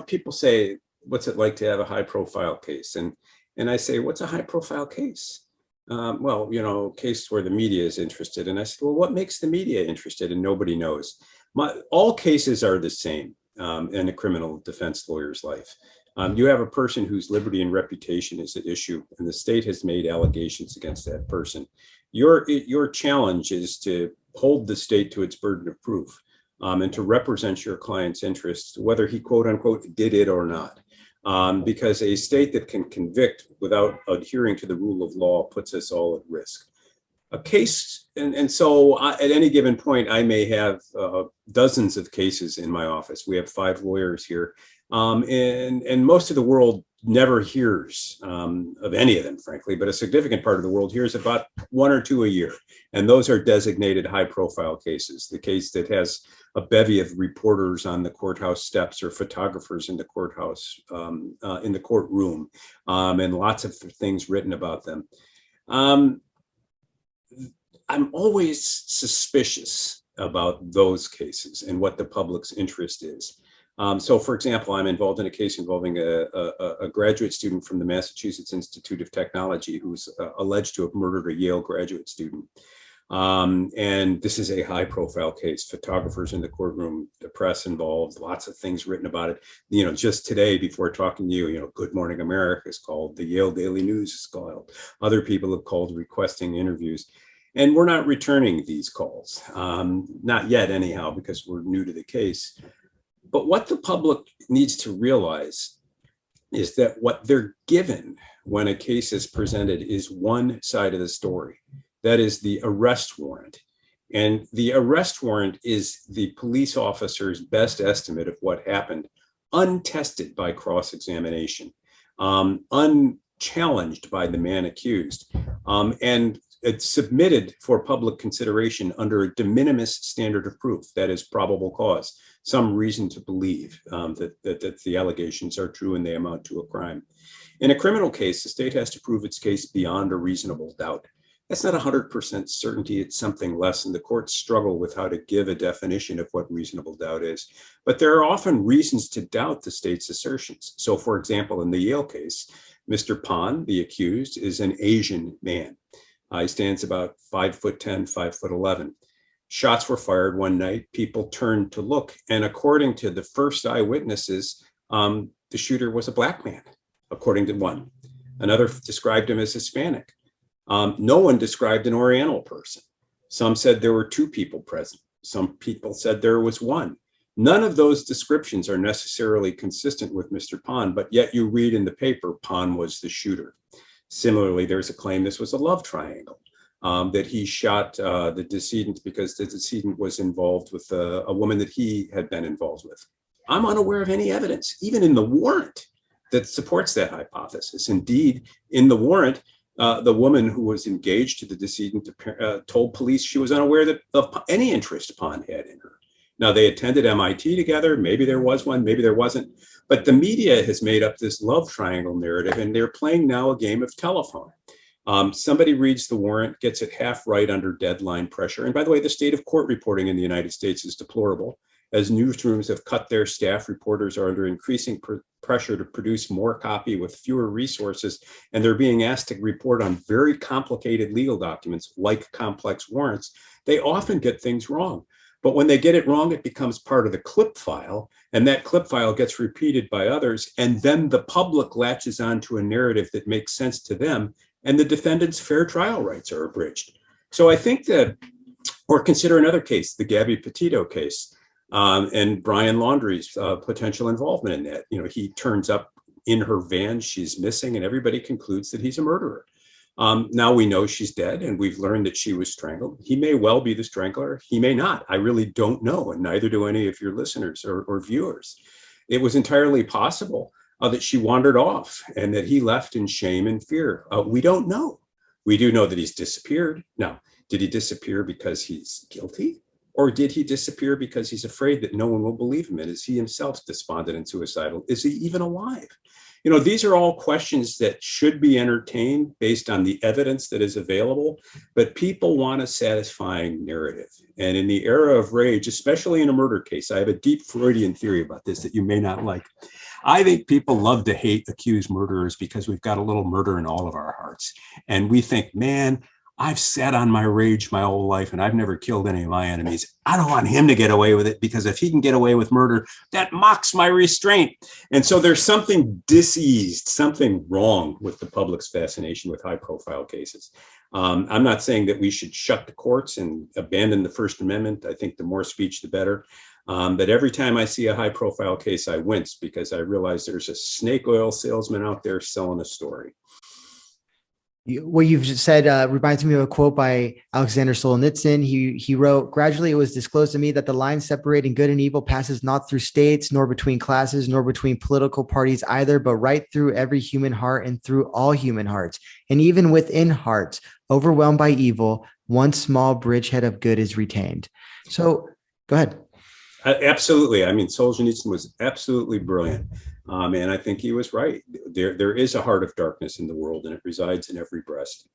people say, what's it like to have a high profile case? And I say, what's a high profile case? Well, case where the media is interested. And I said, well, what makes the media interested? And nobody knows. All cases are the same in a criminal defense lawyer's life. You have a person whose liberty and reputation is at issue, and the state has made allegations against that person. Your challenge is to hold the state to its burden of proof and to represent your client's interests, whether he, quote unquote, did it or not. Because a state that can convict without adhering to the rule of law puts us all at risk. A case, and so at any given point, I may have dozens of cases in my office. We have 5 lawyers here, and most of the world never hears of any of them, frankly, but a significant part of the world hears about 1 or 2 a year. And those are designated high-profile cases, the case that has a bevy of reporters on the courthouse steps or photographers in the courthouse, in the courtroom, and lots of things written about them. I'm always suspicious about those cases and what the public's interest is. So, for example, I'm involved in a case involving a graduate student from the Massachusetts Institute of Technology who's alleged to have murdered a Yale graduate student. And this is a high-profile case. Photographers in the courtroom, the press involved, lots of things written about it. Just today, before talking to you, Good Morning America is called, the Yale Daily News is called, other people have called requesting interviews. And we're not returning these calls, not yet anyhow, because we're new to the case. But what the public needs to realize is that what they're given when a case is presented is one side of the story. That is the arrest warrant. And the arrest warrant is the police officer's best estimate of what happened, untested by cross-examination, unchallenged by the man accused. And it's submitted for public consideration under a de minimis standard of proof, that is probable cause, some reason to believe that the allegations are true and they amount to a crime. In a criminal case, the state has to prove its case beyond a reasonable doubt. That's not 100% certainty, it's something less, and the courts struggle with how to give a definition of what reasonable doubt is. But there are often reasons to doubt the state's assertions. So, for example, in the Yale case, Mr. Pan, the accused, is an Asian man. He stands about 5'10", 5'11". Shots were fired one night. People turned to look, and according to the first eyewitnesses, the shooter was a black man, according to one. Another described him as Hispanic. No one described an Oriental person. Some said there were 2 people present. Some people said there was 1. None of those descriptions are necessarily consistent with Mr. Pan, but yet you read in the paper, Pan was the shooter. Similarly, there's a claim this was a love triangle, that he shot the decedent because the decedent was involved with a woman that he had been involved with. I'm unaware of any evidence, even in the warrant, that supports that hypothesis. Indeed, in the warrant, the woman who was engaged to the decedent told police she was unaware of any interest Pan had in her. Now, they attended MIT together. Maybe there was one, maybe there wasn't. But the media has made up this love triangle narrative, and they're playing now a game of telephone. Somebody reads the warrant, gets it half right under deadline pressure. And by the way, the state of court reporting in the United States is deplorable. As newsrooms have cut their staff, reporters are under increasing pressure to produce more copy with fewer resources, and they're being asked to report on very complicated legal documents like complex warrants. They often get things wrong. But when they get it wrong, it becomes part of the clip file, and that clip file gets repeated by others, and then the public latches onto a narrative that makes sense to them, and the defendant's fair trial rights are abridged. So I think that, or consider another case, the Gabby Petito case, and Brian Laundrie's potential involvement in that. He turns up in her van, she's missing, and everybody concludes that he's a murderer. Now we know she's dead, and we've learned that she was strangled. He may well be the strangler. He may not. I really don't know, and neither do any of your listeners or viewers. It was entirely possible that she wandered off and that he left in shame and fear. We don't know. We do know that he's disappeared. Now, did he disappear because he's guilty? Or did he disappear because he's afraid that no one will believe him? And is he himself despondent and suicidal? Is he even alive? These are all questions that should be entertained based on the evidence that is available, but people want a satisfying narrative. And in the era of rage, especially in a murder case, I have a deep Freudian theory about this that you may not like. I think people love to hate accused murderers because we've got a little murder in all of our hearts. And we think, man, I've sat on my rage my whole life and I've never killed any of my enemies. I don't want him to get away with it because if he can get away with murder, that mocks my restraint. And so there's something diseased, something wrong with the public's fascination with high profile cases. I'm not saying that we should shut the courts and abandon the First Amendment. I think the more speech, the better. But every time I see a high profile case, I wince because I realize there's a snake oil salesman out there selling a story. What you've just said reminds me of a quote by Alexander Solzhenitsyn. He wrote, "Gradually it was disclosed to me that the line separating good and evil passes not through states, nor between classes, nor between political parties either, but right through every human heart and through all human hearts. And even within hearts, overwhelmed by evil, one small bridgehead of good is retained." So go ahead. Absolutely. I mean, Solzhenitsyn was absolutely brilliant. And I think he was right. There is a heart of darkness in the world, and it resides in every breast.